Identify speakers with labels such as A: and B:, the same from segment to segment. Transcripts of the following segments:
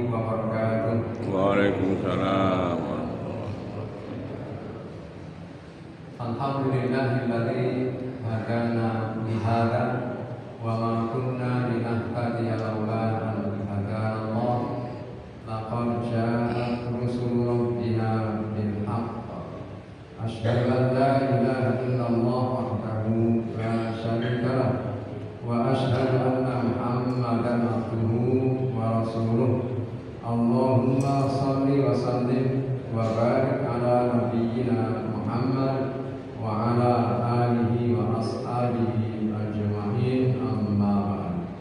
A: wabarakatuh.
B: Waalaikumsalam.
A: Alhamdulillahilladzi hadana lihada wa ma kunna linahtadiya laula an hadana Allah. Laqad ja'at rusulu rabbina bil haqq. Asyhadu an la ilaha illallah wahdahu la syarika lah wa asyhadu anna Muhammadan abduhu wa rasuluh. Allahumma shalli wa sallim wa barik ala nabiyyina Muhammad wa ala alihi wa ashabihi ajma'in, amma ba'd.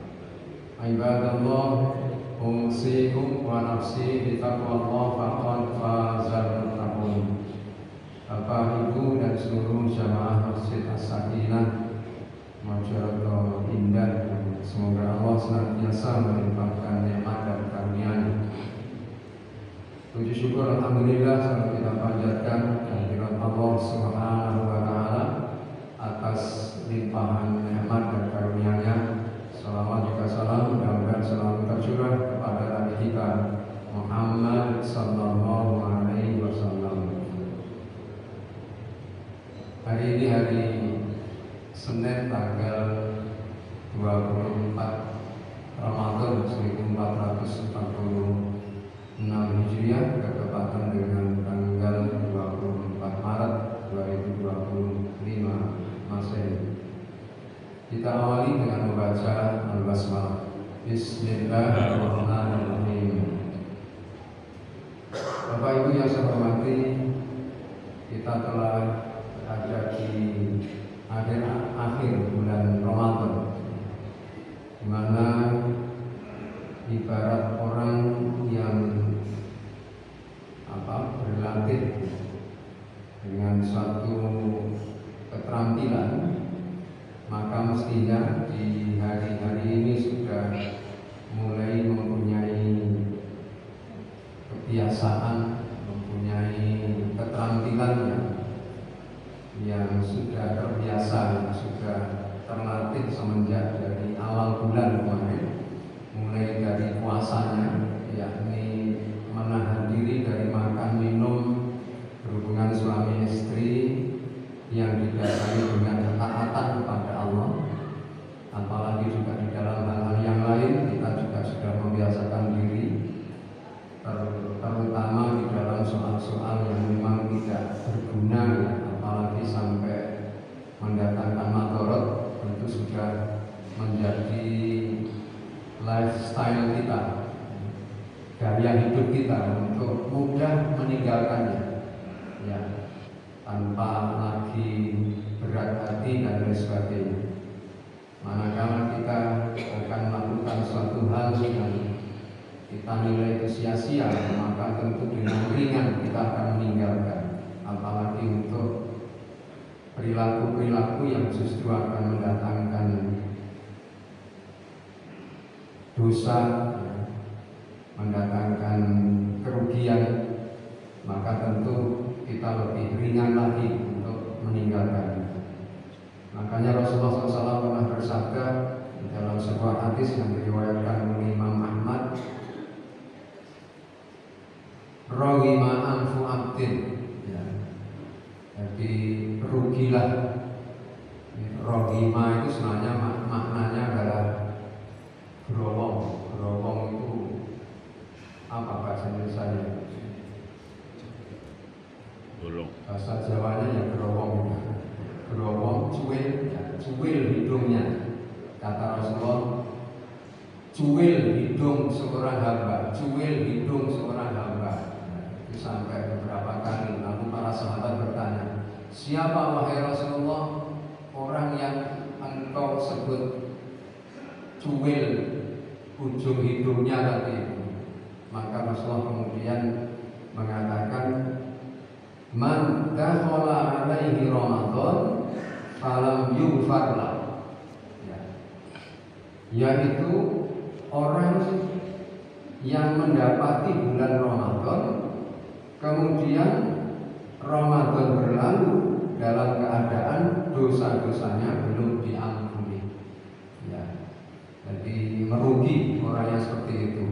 A: Ibadallah, usikum wa nafsi bi taqwallah faqad fazal muttaqun. Bapak, Ibu dan seluruh jamaah Masjid As-Sakinah Masyarakat Indah, semoga Allah senantiasa melimpahkan nikmat dan karunia-Nya. Puji syukur alhamdulillah selalu kita panjatkan kehadirat Allah Subhanahu wa taala atas limpahan nikmat dan karunia-Nya. Salawat juga salam mudah-mudahan selalu tercurah kepada Nabi kita Muhammad sallallahu alaihi wasallam. Hari ini hari Senin tanggal 24 Ramadan 1446 Hijriah, bertepatan dengan tanggal 24 Maret 2025 Masehi. Kita awali dengan membaca Al-Basmalah. Bismillahirrahmanirrahim. Bapak Ibu yang saya hormati, kita telah berada di akhir bulan Ramadan, di mana ibarat orang yang berlatih dengan suatu keterampilan, maka mestinya di hari-hari ini sudah mulai mempunyai kebiasaan, mempunyai keterampilannya yang sudah terbiasa, yang sudah terlatih semenjak dari awal bulan kemarin, mulai dari puasanya, yakni menahan diri dari makan minum, berhubungan suami istri yang didasari dengan ketaatan kepada Allah. Apalagi juga di dalam hal-hal yang lain kita juga sudah membiasakan diri, terutama di dalam soal-soal yang memang tidak berguna, apalagi sampai mendatangkan madorot, tentu sudah menjadi lifestyle kita, gaya hidup kita untuk mudah meninggalkannya, ya, tanpa lagi berat hati dan lain sebagainya. Manakala kita akan melakukan suatu hal yang kita nilai itu sia-sia, maka tentu dengan ringan kita akan meninggalkan. Apalagi untuk perilaku-perilaku yang justru akan mendatangkan dosa, mendatangkan kerugian, maka tentu kita lebih ringan lagi untuk meninggalkan. Makanya Rasulullah SAW pernah bersabda di dalam sebuah hadis yang diriwayatkan oleh Imam Ahmad, "Raghima anfu abdin." Jadi rugilah. Rohima itu sebenarnya maknanya adalah gerowong. Gerowong itu apa bahasa Indonesia-nya?
B: Bolong.
A: Bahasa Jawanya ya gerowong. Gerowong, cuil, ya, cuil hidungnya. Kata Rasulullah, cuil hidung seorang hamba, cuil hidung seorang hamba. Itu sampai beberapa kali. Lalu para sahabat bertanya, siapa wahai Rasulullah orang yang engkau sebut cuil ujung hidungnya tadi? Maka Rasulullah kemudian mengatakan, man dakhala alaihi Ramadan falam yughfarlah, yaitu orang yang mendapati bulan Ramadan, kemudian Ramadan berlalu dalam keadaan dosa-dosanya belum diampuni. Ya, jadi merugi orang yang seperti itu.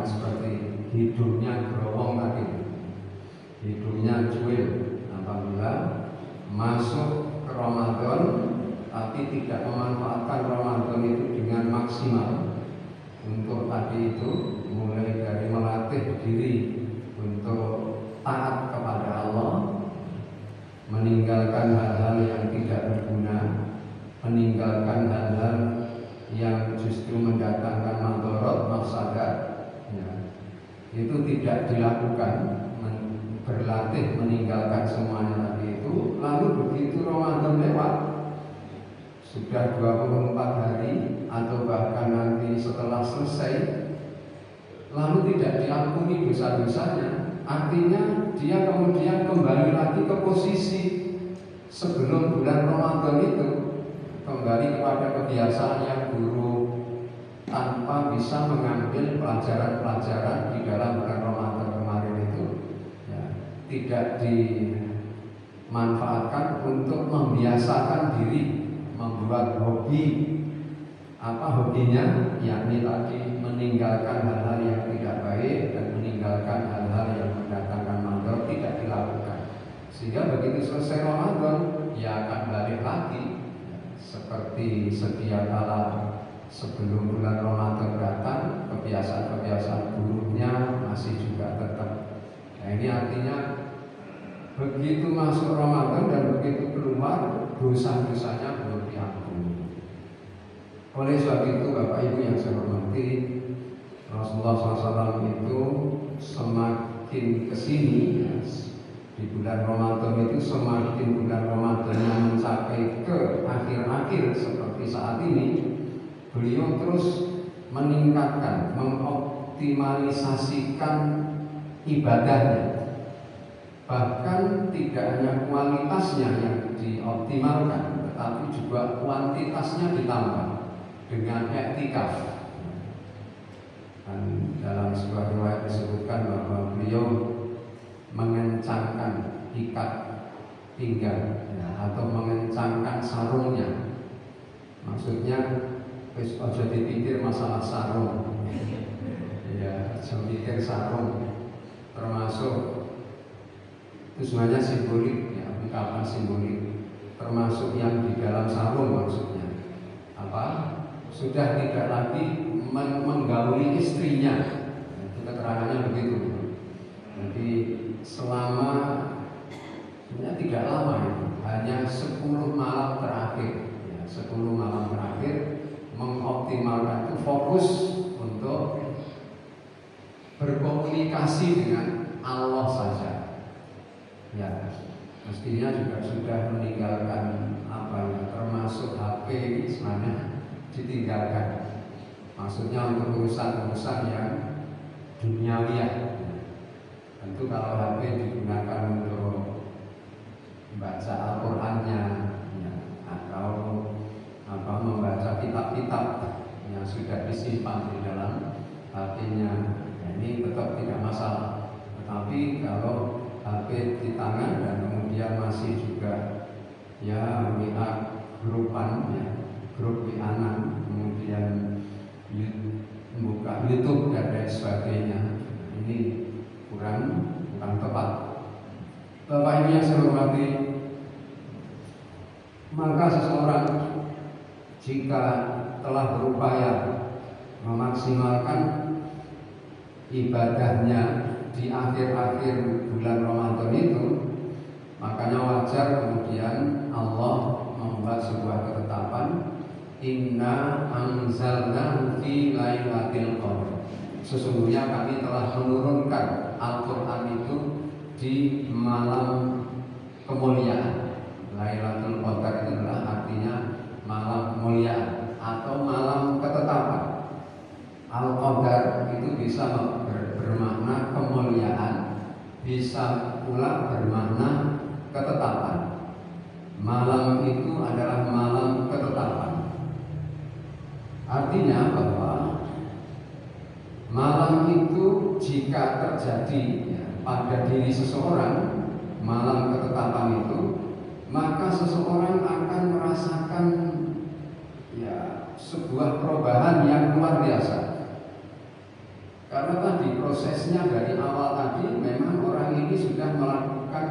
A: yang seperti hidungnya gerowong tadi, hidungnya cuil. Apabila masuk ke Ramadan tapi tidak memanfaatkan Ramadan itu dengan maksimal untuk tadi itu, mulai dari melatih diri untuk taat kepada Allah, meninggalkan hal-hal yang tidak berguna, meninggalkan hal-hal yang justru mendatangkan madharat, mafsadat, ya, itu tidak dilakukan, berlatih meninggalkan semuanya tadi itu. Lalu begitu Ramadan lewat, sudah 24 hari atau bahkan nanti setelah selesai, lalu tidak diampuni dosa-dosanya, artinya dia kemudian kembali lagi ke posisi sebelum bulan Ramadan itu, kembali kepada kebiasaan yang buruk tanpa bisa mengambil pelajaran-pelajaran di dalam bulan Ramadan kemarin itu, ya, tidak dimanfaatkan untuk membiasakan diri membuat hobi. Apa hobinya? Yakni tadi meninggalkan hal-hal yang tidak baik dan meninggalkan hal-hal yang mendatangkan madharat, tidak dilakukan. Sehingga begitu selesai Ramadan, ya akan balik lagi seperti sedia kala sebelum bulan Ramadan datang, kebiasaan-kebiasaan buruknya masih juga tetap. Nah, ini artinya begitu masuk Ramadan dan begitu keluar, dosa-dosanya belum diampuni. Oleh sebab itu, Bapak Ibu yang saya hormati, Rasulullah SAW itu semakin kesini, ya, di bulan Ramadan itu semakin bulan Ramadan yang mencapai ke akhir-akhir seperti saat ini, beliau terus meningkatkan, mengoptimalisasikan ibadahnya. Bahkan tidak hanya kualitasnya yang dioptimalkan, tetapi juga kuantitasnya ditambah dengan i'tikaf. Dan dalam sebuah riwayat disebutkan bahwa beliau mengencangkan ikat pinggang, ya, atau mengencangkan sarungnya. Maksudnya wis aja dipikir masalah sarung, ya, aja mikir sarung, termasuk itu sebenarnya simbolik, ya, ungkapan simbolik, termasuk yang di dalam sarung. Maksudnya apa? Sudah tidak lagi menggauli istrinya. Itu keterangannya begitu. Jadi selama, sebenarnya tidak lama itu, hanya 10 malam terakhir, ya, 10 malam terakhir mengoptimalkan itu, fokus untuk berkomunikasi dengan Allah saja. Ya, mestinya juga sudah meninggalkan apa ya, termasuk HP ini sebenarnya ditinggalkan. Maksudnya untuk urusan-urusan yang duniawiah. Tentu kalau HP digunakan untuk membaca Al-Qur'annya, ya, atau membaca kitab-kitab yang sudah disimpan di dalam HP-nya, ya, ini tetap tidak masalah. Tetapi kalau HP di tangan dan kemudian masih juga, ya, WA grupan, ya, grup WA-an, kemudian buka YouTube dan lain sebagainya, ini kurang tepat. Bapak Ibu yang saya hormati, maka seseorang jika telah berupaya memaksimalkan ibadahnya di akhir-akhir bulan Ramadan itu, makanya wajar kemudian Allah membuat sebuah ketetapan, inna anzalnahu fi lailatul qadar. Sesungguhnya kami telah menurunkan Al-Quran itu di malam kemuliaan. Lailatul Qadar itu adalah artinya malam kemuliaan atau malam ketetapan. Al-Qadar itu bisa bermakna kemuliaan, bisa pula bermakna ketetapan. Malam itu adalah malam ketetapan. Artinya bahwa malam itu jika terjadi, ya, pada diri seseorang, malam ketetapan itu, maka seseorang akan merasakan, ya, sebuah perubahan yang luar biasa. Karena tadi prosesnya dari awal tadi memang orang ini sudah melakukan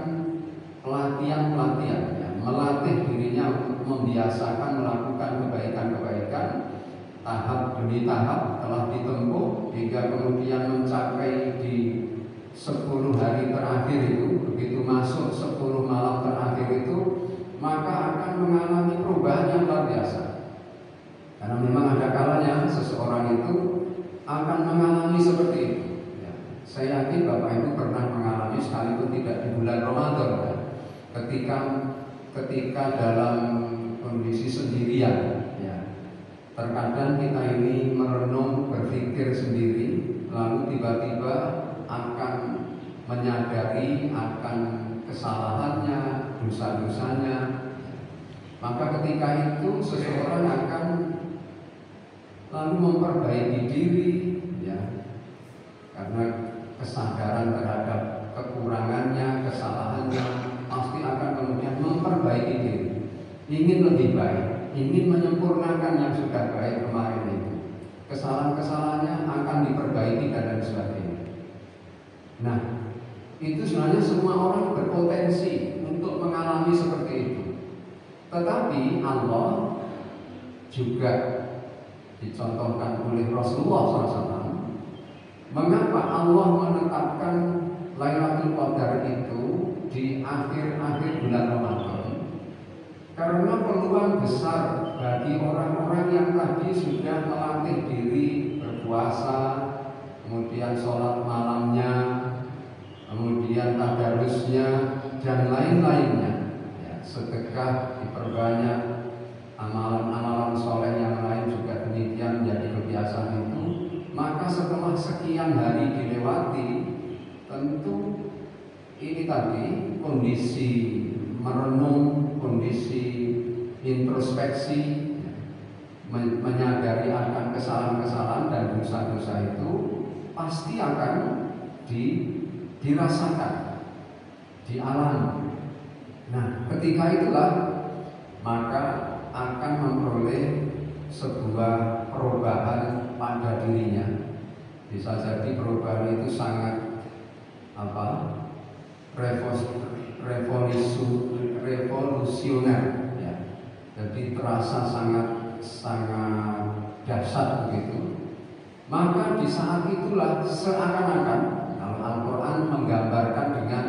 A: pelatihan-pelatihan, ya, melatih dirinya untuk membiasakan melakukan kebaikan-kebaikan tahap demi tahap telah ditempuh hingga kemudian mencapai di 10 hari terakhir itu. Begitu masuk 10 malam terakhir itu, maka akan mengalami perubahan yang luar biasa. Karena memang ada kalanya seseorang itu akan mengalami seperti itu, ya. Saya yakin Bapak Ibu pernah mengalami, sekalipun tidak di bulan Ramadan, ya. Ketika dalam kondisi sendirian, ya, terkadang kita ini merenung, berpikir sendiri, lalu tiba-tiba akan menyadari akan kesalahannya, dosa-dosanya. Maka ketika itu seseorang akan lalu memperbaiki diri, ya, karena kesadaran terhadap kekurangannya, kesalahannya, pasti akan kemudian memperbaiki diri, ingin lebih baik, ingin menyempurnakan yang sudah baik kemarin itu. Kesalahan-kesalahannya akan diperbaiki dan lain sebagainya. Nah, itu sebenarnya semua orang berpotensi untuk mengalami seperti itu. Tetapi Allah juga dicontohkan oleh Rasulullah SAW. Mengapa Allah menetapkan Lailatul Qadar itu di akhir-akhir bulan Ramadan? Karena peluang besar bagi orang-orang yang tadi sudah melatih diri berpuasa, kemudian sholat malamnya, kemudian tadarusnya dan lain-lainnya, ya, sedekah diperbanyak, amalan-amalan soleh yang lain juga demikian menjadi kebiasaan itu. Maka setelah sekian hari dilewati, tentu ini tadi kondisi merenung, kondisi introspeksi, menyadari akan kesalahan-kesalahan dan dosa-dosa itu pasti akan dirasakan, dialami. Nah, ketika itulah maka akan memperoleh sebuah perubahan pada dirinya. Bisa jadi perubahan itu sangat revolusioner, ya. Jadi terasa sangat dahsyat begitu. Maka di saat itulah seakan-akan kalau Al-Quran menggambarkan dengan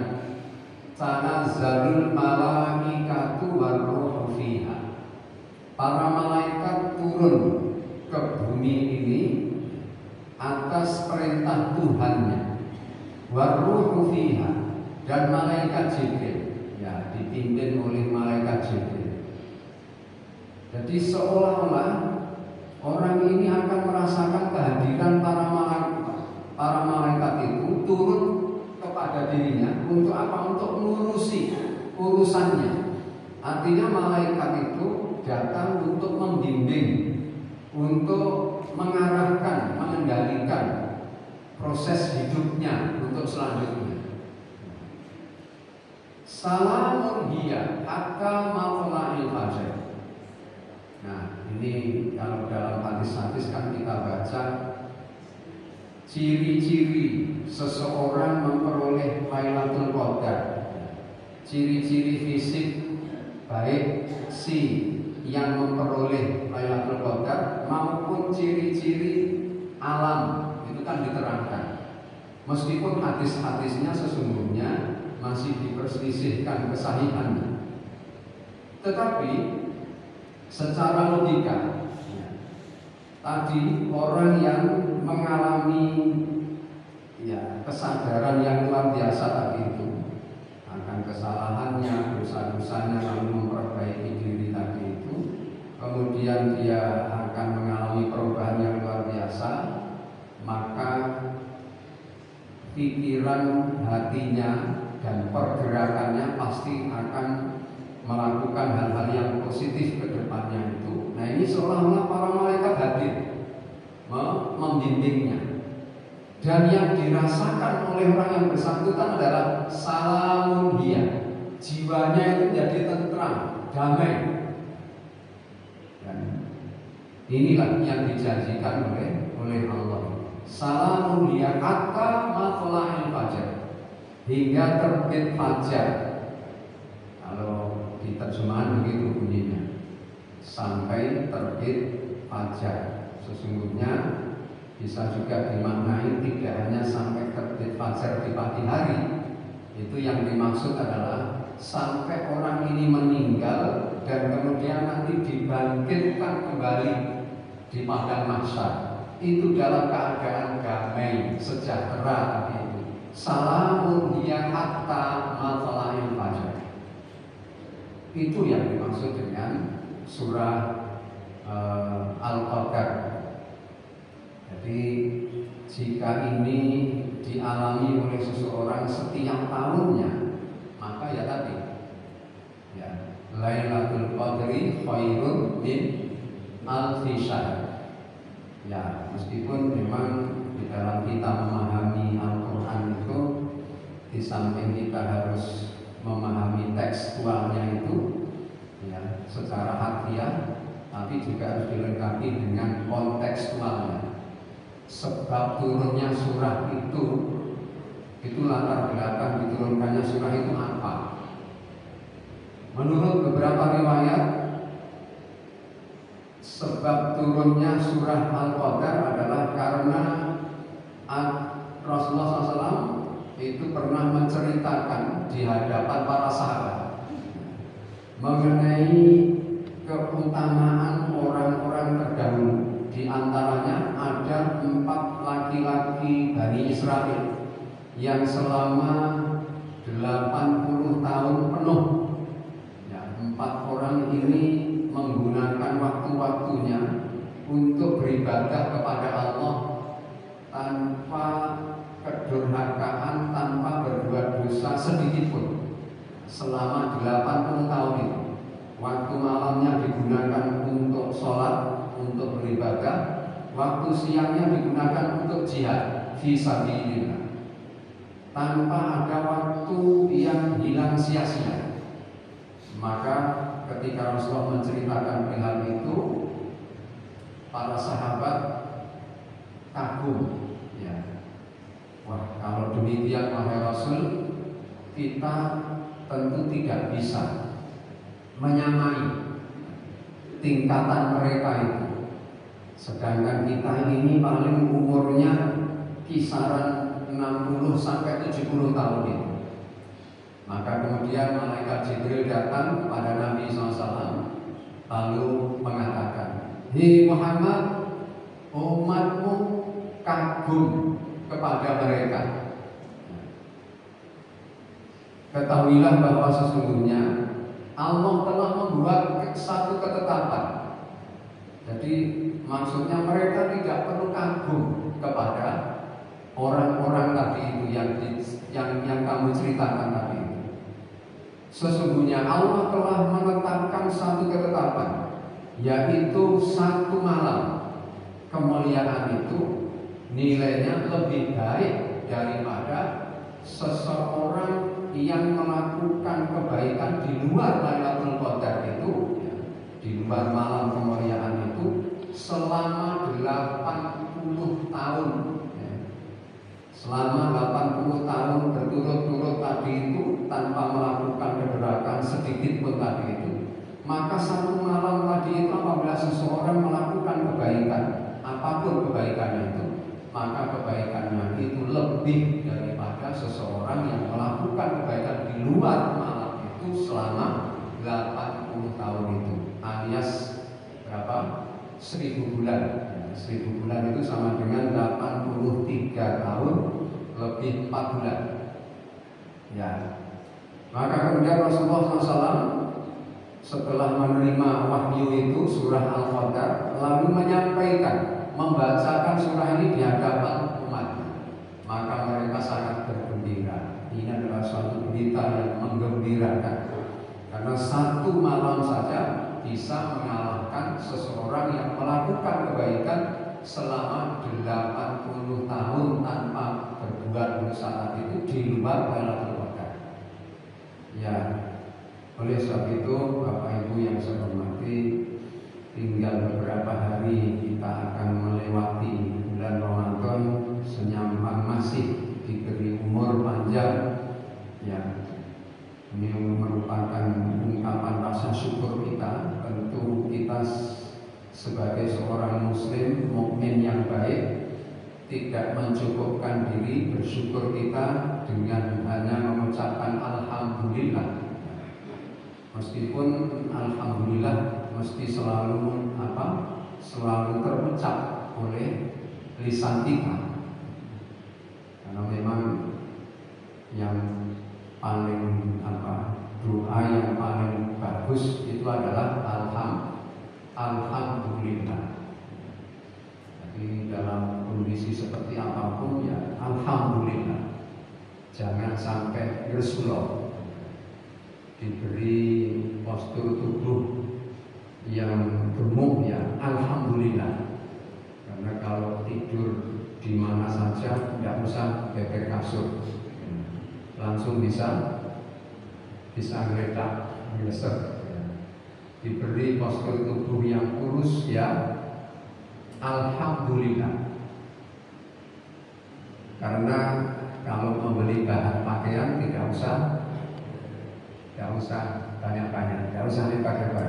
A: tanazzalul malaikatu warruhu fiha. Para malaikat turun ke bumi ini atas perintah Tuhannya. Warruhu fiha, dan malaikat Jibril, ya, dipimpin oleh malaikat Jibril. Jadi seolah-olah orang ini akan merasakan kehadiran para malaikat itu turun kepada dirinya untuk apa? Untuk mengurusi urusannya. Artinya malaikat itu datang untuk membimbing, untuk mengarahkan, mengendalikan proses hidupnya untuk selanjutnya. Salamun hiya hatta matla'il fajr. Nah, ini kalau dalam hadis-hadis kan kita baca ciri-ciri seseorang memperoleh Lailatul Qadar. Ciri-ciri fisik baik si yang memperoleh Lailatul Qadar maupun ciri-ciri alam itu kan diterangkan. Meskipun hadis-hadisnya sesungguhnya masih diperselisihkan kesahihannya, tetapi secara logika, ya, tadi orang yang mengalami, ya, kesadaran yang luar biasa tadi itu akan kesalahannya, dosa-dosanya, lalu memperbaiki diri tadi itu, kemudian dia akan mengalami perubahan yang luar biasa, maka pikiran, hatinya, dan pergerakannya pasti akan melakukan hal-hal yang positif ke depannya itu. Nah, ini seolah-olah para malaikat hadir membimbingnya. Dan yang dirasakan oleh orang yang bersangkutan adalah salamun hiya. Jiwanya itu jadi tentram, damai. Dan inilah yang dijanjikan oleh Allah. Salamun hiya hatta matla'il fajar, hingga terbit fajar. Kalau di terjemahan begitu bunyinya, sampai terbit fajar. Sesungguhnya bisa juga dimaknai tidak hanya sampai terbit fajar di pagi hari. Itu yang dimaksud adalah sampai orang ini meninggal dan kemudian nanti dibangkitkan kembali di padang mahsyar. Itu dalam keadaan damai, sejahtera itu. Salamun hiya hatta matla'il fajar. Itu yang dimaksud dengan surah Al-Qadar. Jadi jika ini dialami oleh seseorang setiap tahunnya, maka ya tadi, ya, Lailatul Qadri khairun min alfi syahr. Ya, meskipun memang di dalam kita memahami Al-Quran itu, di samping kita harus memahami tekstualnya itu, ya, secara harfiah, tapi juga harus dilengkapi dengan kontekstualnya. Sebab turunnya surah itu latar belakang diturunkannya surah itu apa? Menurut beberapa riwayat, sebab turunnya surah Al-Qadar adalah karena Rasulullah SAW itu pernah menceritakan di hadapan para sahabat mengenai keutamaan orang-orang terdahulu. Di antaranya ada 4 laki-laki Bani Israel yang selama 80 tahun penuh, ya, 4 orang ini menggunakan waktu-waktunya untuk beribadah kepada Allah tanpa kedurhakaan, tanpa berbuat dosa sedikit pun. Selama 80 tahun itu, waktu malamnya digunakan untuk sholat, untuk beribadah, waktu siangnya digunakan untuk jihad fi sabilillah, tanpa ada waktu yang hilang sia-sia. Maka ketika Rasulullah menceritakan hal itu, para sahabat kagum, ya. Wah, kalau demikian wahai Rasul, kita tentu tidak bisa menyamai tingkatan mereka itu. Sedangkan kita ini paling umurnya kisaran 60 sampai 70 tahun itu. Maka kemudian malaikat Jibril datang kepada Nabi SAW lalu mengatakan, "Hei Muhammad, umatmu kagum kepada mereka. Ketahuilah bahwa sesungguhnya Allah telah membuat satu ketetapan." Jadi maksudnya mereka tidak perlu kagum kepada orang-orang tadi itu yang kamu ceritakan tadi. Sesungguhnya Allah telah menetapkan satu ketetapan, yaitu satu malam. Kemuliaan itu nilainya lebih baik daripada seseorang yang melakukan kebaikan di luar Lailatul Qadar itu, ya, di luar malam kemuliaan itu, selama 80 tahun, ya. Selama 80 tahun berturut-turut tadi itu tanpa melakukan keberakan sedikit pun tadi itu. Maka satu malam tadi itu apabila seseorang melakukan kebaikan, apapun kebaikannya itu, maka kebaikannya itu lebih daripada seseorang yang melakukan kebaikan di luar malam itu selama 80 tahun itu, alias berapa? 1000 bulan. 1000 bulan itu sama dengan 83 tahun lebih 4 bulan. Ya. Maka kemudian Rasulullah SAW setelah menerima wahyu itu surah Al-Qadar lalu menyampaikan, membacakan surah ini di hadapan umatnya. Maka mereka sangat bergembira. Ini adalah suatu berita yang menggembirakan, karena satu malam saja bisa mengalahkan seseorang yang melakukan kebaikan selama 80 tahun tanpa berbuat dosa tadi itu di luar Lailatul Qadar. Ya, oleh sebab itu Bapak Ibu yang saya hormati, tinggal beberapa hari kita akan melewati bulan Ramadan. masih diberi umur panjang, ya ini merupakan ungkapan rasa syukur kita. Tentu kita sebagai seorang muslim mukmin yang baik tidak mencukupkan diri bersyukur kita dengan hanya mengucapkan alhamdulillah. Meskipun alhamdulillah mesti selalu terucap oleh lisan kita, karena memang yang paling doa yang paling bagus itu adalah alhamdulillah. Jadi dalam kondisi seperti apapun ya alhamdulillah. Jangan sampai Rasulullah diberi postur tubuh yang gemuk ya alhamdulillah. Karena kalau tidur di mana saja tidak usah geger kasur, langsung bisa geletak, geleser. Diberi postur tubuh yang kurus ya alhamdulillah. Karena kalau membeli bahan pakaian tidak usah banyak-banyak, tidak usah lebar-lebar,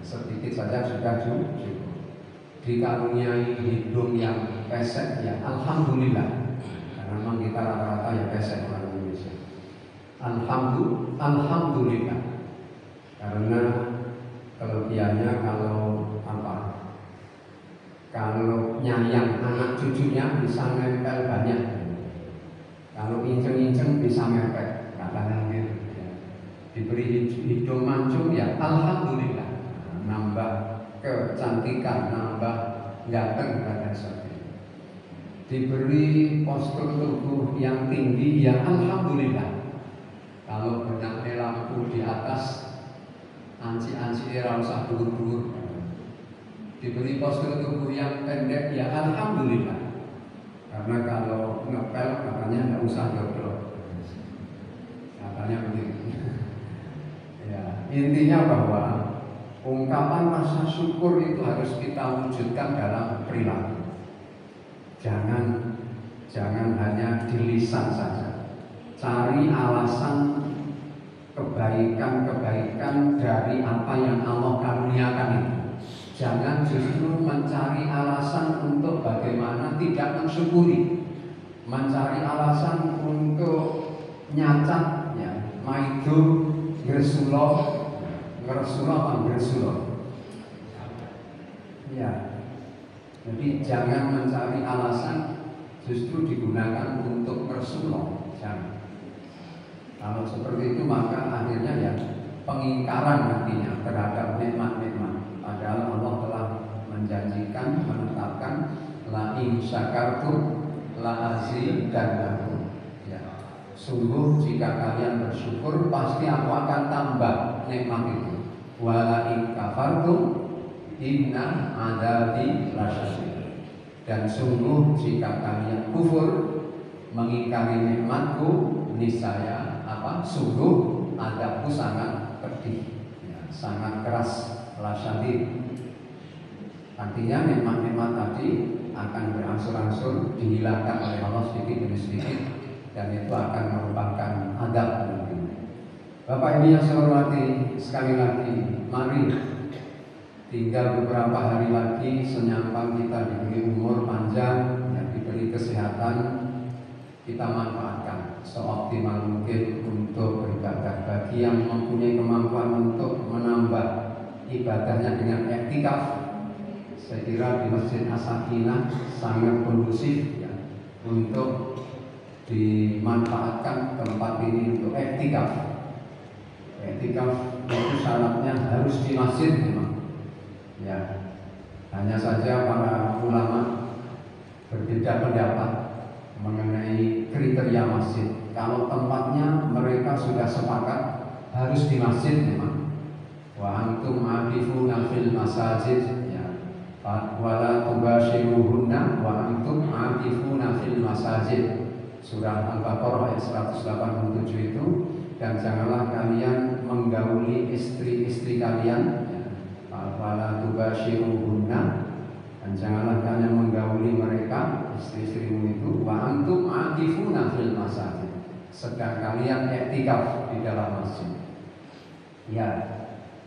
A: sedikit saja sudah cukup. Dikaruniai hidung yang pesek ya alhamdulillah, karena memang kita rata-rata ya pesek orang Indonesia. Alhamdulillah. Karena kelebihannya kalau nyayang anak cucunya bisa nempel banyak, kalau inceng-inceng bisa mepet, katanya gitu. Diberi hidung mancung ya alhamdulillah, nambah kecantikan, nambah ganteng dan sebagainya. Diberi postur tubuh yang tinggi ya alhamdulillah. Kalau benaknya lampu di atas, anci-anci ora usah dhuwur-dhuwur. Diberi postur tubuh yang pendek ya alhamdulillah. Karena kalau ngepel katanya nggak usah dodol, katanya begitu. Ya, intinya bahwa ungkapan rasa syukur itu harus kita wujudkan dalam perilaku. Jangan hanya di lisan saja. Cari alasan kebaikan-kebaikan dari apa yang Allah karuniakan itu. Jangan justru mencari alasan untuk bagaimana tidak mensyukuri, mencari alasan untuk nyacat, ya, maidu, Gresula, ya. Jadi jangan mencari alasan, justru digunakan untuk Gresula. Jangan. Kalau seperti itu maka akhirnya ya pengingkaran nantinya terhadap nikmat-nikmat. Padahal Allah telah menjanjikan, menetapkan la in syakartum la azidannakum. Ya. Sungguh jika kalian bersyukur pasti aku akan tambah nikmat itu. Wa la in kafartum inna adabi lasyadid. Dan sungguh jika kalian kufur mengingkari nikmatku, niscaya sungguh adabku sangat pedih, ya, sangat keras. Lasyadid, artinya nikmat-nikmat tadi akan berangsur-angsur dihilangkan oleh Allah sedikit demi sedikit, dan itu akan merupakan adab. Bapak Ibu yang saya hormati, sekali lagi mari tinggal beberapa hari lagi senyapang kita diberi umur panjang, yang diberi kesehatan, kita manfaatkan seoptimal mungkin untuk beribadah. Bagi yang mempunyai kemampuan untuk menambah ibadahnya dengan iktikaf, saya kira di Masjid As-Sakinah sangat kondusif ya, untuk dimanfaatkan tempat ini untuk iktikaf. Iktikaf itu syaratnya harus di masjid memang. Ya, hanya saja para ulama berbeda pendapat mengenai kriteria masjid. Kalau tempatnya mereka sudah sepakat harus di masjid memang. Wa antum akifuna fil masajid ya. Wala tubashiruhunna wa antum akifuna fil masajid. Surah Al-Baqarah ayat 187 itu. Dan janganlah kalian menggauli istri-istri kalian ya. Wala tubashiruhunna, dan janganlah kalian menggauli mereka, istri-istrimu itu. Wa antum akifuna masajid, sedang kalian i'tikaf di dalam masjid. Ya,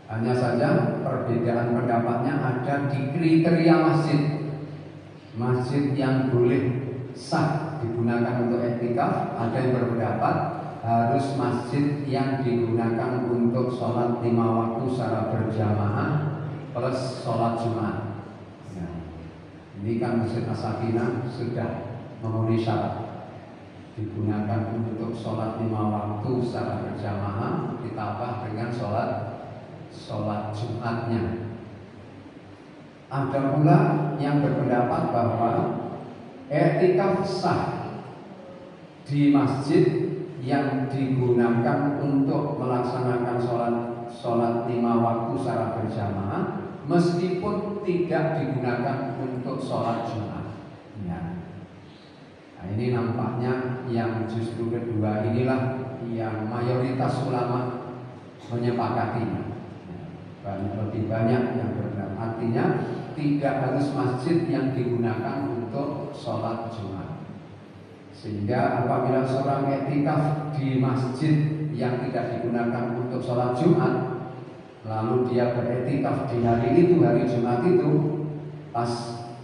A: hanya saja perbedaan pendapatnya ada di kriteria masjid. Masjid yang boleh sah digunakan untuk i'tikaf, ada yang berpendapat harus masjid yang digunakan untuk sholat 5 waktu secara berjamaah plus sholat Jumat. Ya. Ini kan Masjid As-Sakinah sudah memenuhi syarat digunakan untuk sholat 5 waktu secara berjamaah ditambah dengan sholat Jumatnya. Ada pula yang berpendapat bahwa i'tikaf sah di masjid yang digunakan untuk melaksanakan sholat 5 waktu secara berjamaah meskipun tidak digunakan untuk sholat Jumat. Ya. Nah, ini nampaknya yang justru kedua inilah yang mayoritas ulama menyepakatinya. Lebih banyak yang berpendapat artinya tidak harus masjid yang digunakan untuk sholat Jumat. Sehingga apabila seorang i'tikaf di masjid yang tidak digunakan untuk sholat Jumat, lalu dia beriktikaf di hari itu, hari Jumat itu, pas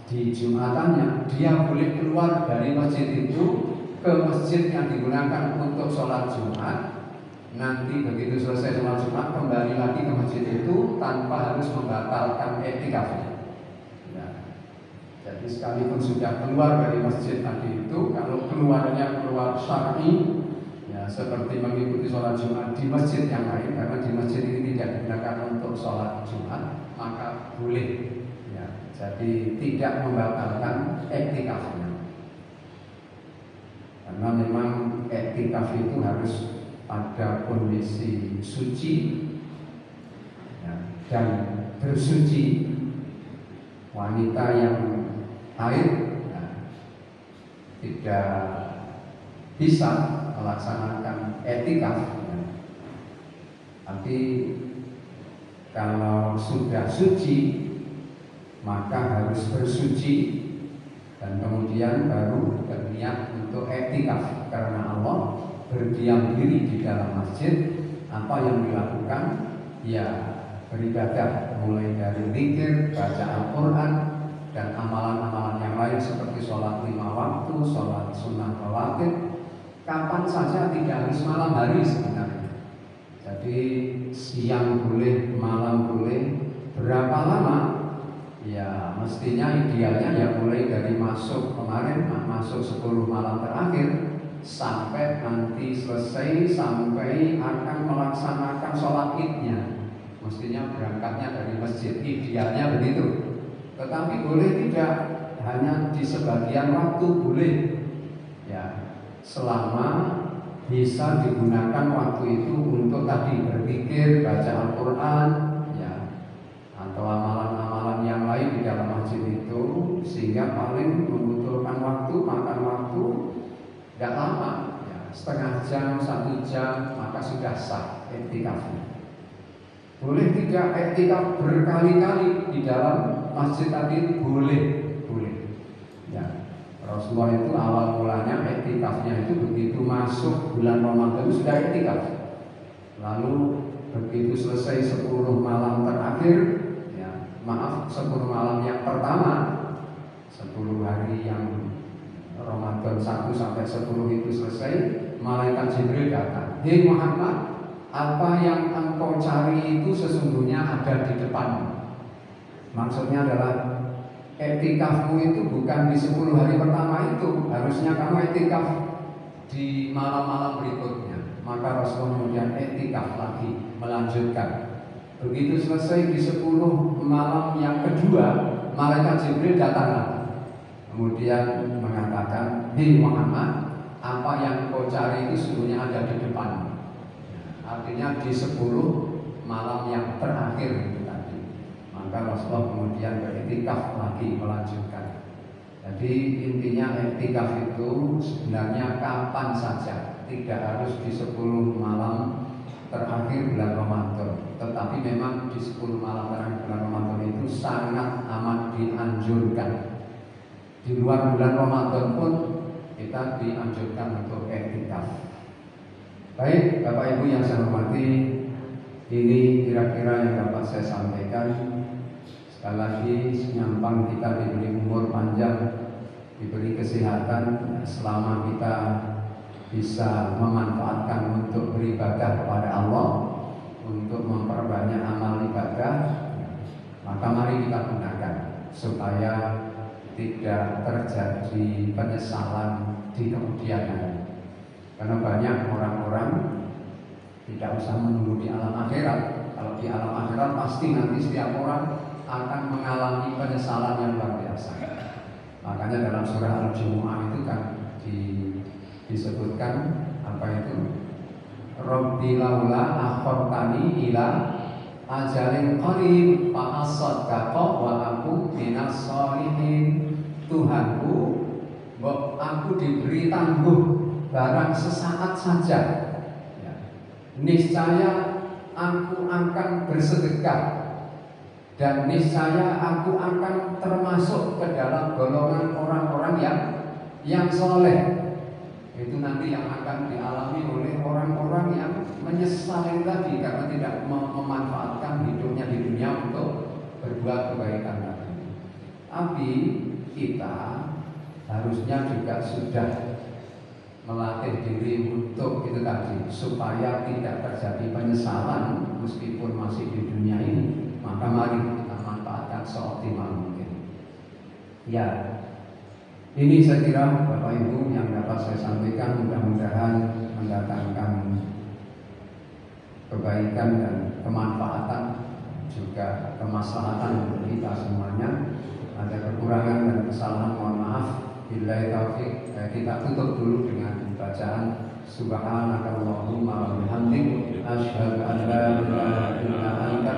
A: di Jumatannya dia boleh keluar dari masjid itu ke masjid yang digunakan untuk sholat Jumat. Nanti begitu selesai sholat Jumat kembali lagi ke masjid itu tanpa harus membatalkan i'tikafnya. Jadi sekalipun sudah keluar dari masjid tadi itu, kalau keluarnya keluar syar'i, ya seperti mengikuti sholat Jumat di masjid yang lain, karena di masjid ini tidak digunakan untuk sholat Jumat, maka boleh. Ya, jadi tidak membatalkan i'tikafnya. Karena memang i'tikaf itu harus pada kondisi suci ya, dan bersuci. Wanita yang haid ya, tidak bisa melaksanakan i'tikaf ya. Tapi kalau sudah suci maka harus bersuci dan kemudian baru berniat untuk i'tikaf, karena Allah berdiam diri di dalam masjid. Apa yang dilakukan? Ya beribadah, mulai dari zikir, baca Al-Quran, dan amalan-amalan yang lain seperti sholat 5 waktu, sholat sunnah rawatib, kapan saja, tidak harus malam hari sebenarnya. Jadi siang boleh, malam boleh. Berapa lama? Ya mestinya idealnya ya mulai dari masuk kemarin, masuk 10 malam terakhir sampai nanti selesai, sampai akan melaksanakan sholat idnya. Mestinya berangkatnya dari masjid, idealnya begitu. Tetapi boleh tidak, hanya di sebagian waktu boleh. Ya, selama bisa digunakan waktu itu untuk tadi berzikir, baca Al-Quran, ya, atau amalan-amalan yang lain di dalam masjid itu, sehingga paling membutuhkan waktu, makan waktu tidak lama, ya, setengah jam, 1 jam, maka sudah sah i'tikafnya. Boleh tidak i'tikaf berkali-kali di dalam masjid tadi? Boleh. Ya, Rasulullah itu awal mulanya i'tikafnya itu begitu masuk bulan Ramadan sudah i'tikaf. Lalu begitu selesai 10 malam terakhir, ya, 10 malam yang pertama, 10 hari yang Ramadan 1 sampai 10 itu selesai, malaikat Jibril datang. Hei Muhammad, apa yang engkau cari itu sesungguhnya ada di depan. Maksudnya adalah i'tikafmu itu bukan di 10 hari pertama itu, harusnya kamu i'tikaf di malam-malam berikutnya. Maka Rasulullah kemudian i'tikaf lagi, melanjutkan. Begitu selesai di 10 malam yang kedua, malaikat Jibril datang lagi. Kemudian mengatakan, hei Muhammad, apa yang kau cari itu sesungguhnya ada di depan. Artinya di 10 malam yang terakhir itu tadi. Maka Rasulullah kemudian beriktikaf lagi, melanjutkan. Jadi intinya iktikaf itu sebenarnya kapan saja, tidak harus di 10 malam terakhir bulan Ramadan. Tetapi memang di 10 malam terakhir bulan Ramadan itu sangat amat dianjurkan. Di luar bulan Ramadan pun kita dianjurkan untuk iktikaf. i'tikaf. Baik, Bapak Ibu yang saya hormati, ini kira-kira yang dapat saya sampaikan. Sekali lagi, nyampang kita diberi umur panjang, diberi kesehatan, selama kita bisa memanfaatkan untuk beribadah kepada Allah, untuk memperbanyak amal ibadah, maka mari kita gunakan supaya tidak terjadi penyesalan di kemudian hari. Karena banyak orang-orang tidak usah menunggu di alam akhirat. Kalau di alam akhirat pasti nanti setiap orang akan mengalami penyesalan yang luar biasa. Makanya dalam surah Al-Jumu'ah itu kan disebutkan apa itu? Rabbi laula akhartani ila ajalin qarib fa asaddaqa wa aku minas sholihin. Tuhanku, aku diberi tangguh barang sesaat saja, ya, niscaya aku akan bersedekah dan niscaya aku akan termasuk ke dalam golongan orang-orang yang soleh. Itu nanti yang akan dialami oleh orang-orang yang menyesali tadi karena tidak memanfaatkan hidupnya di dunia untuk berbuat kebaikan tadi. Tapi kita harusnya juga sudah melatih diri untuk itu tadi, supaya tidak terjadi penyesalan meskipun masih di dunia ini. Maka mari kita manfaatkan seoptimal mungkin. Ya, ini saya kira Bapak Ibu yang dapat saya sampaikan, mudah-mudahan mendatangkan kebaikan dan kemanfaatan, juga kemaslahatan untuk kita semuanya. Ada kekurangan dan kesalahan, mohon maaf. Billahi taufik. Kita tutup dulu dengan bacaan Subhanakallahumma wa bihamdik asyhadu an la ilaha illa anta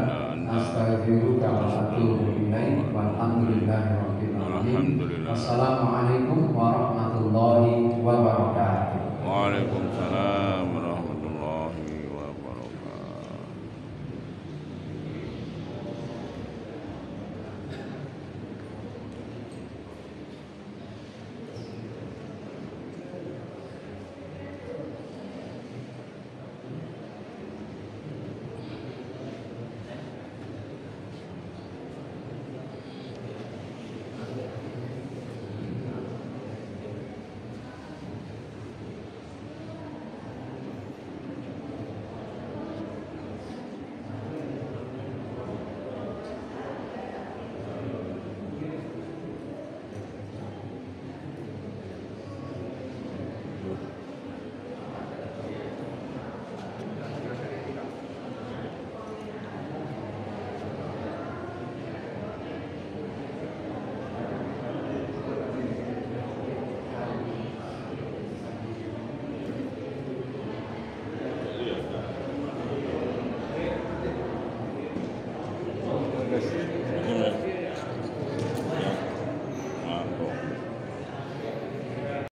A: astaghfiruka wa atubu ilaik. Walhamdulillahi rabbil alamin. Wassalamualaikum warahmatullahi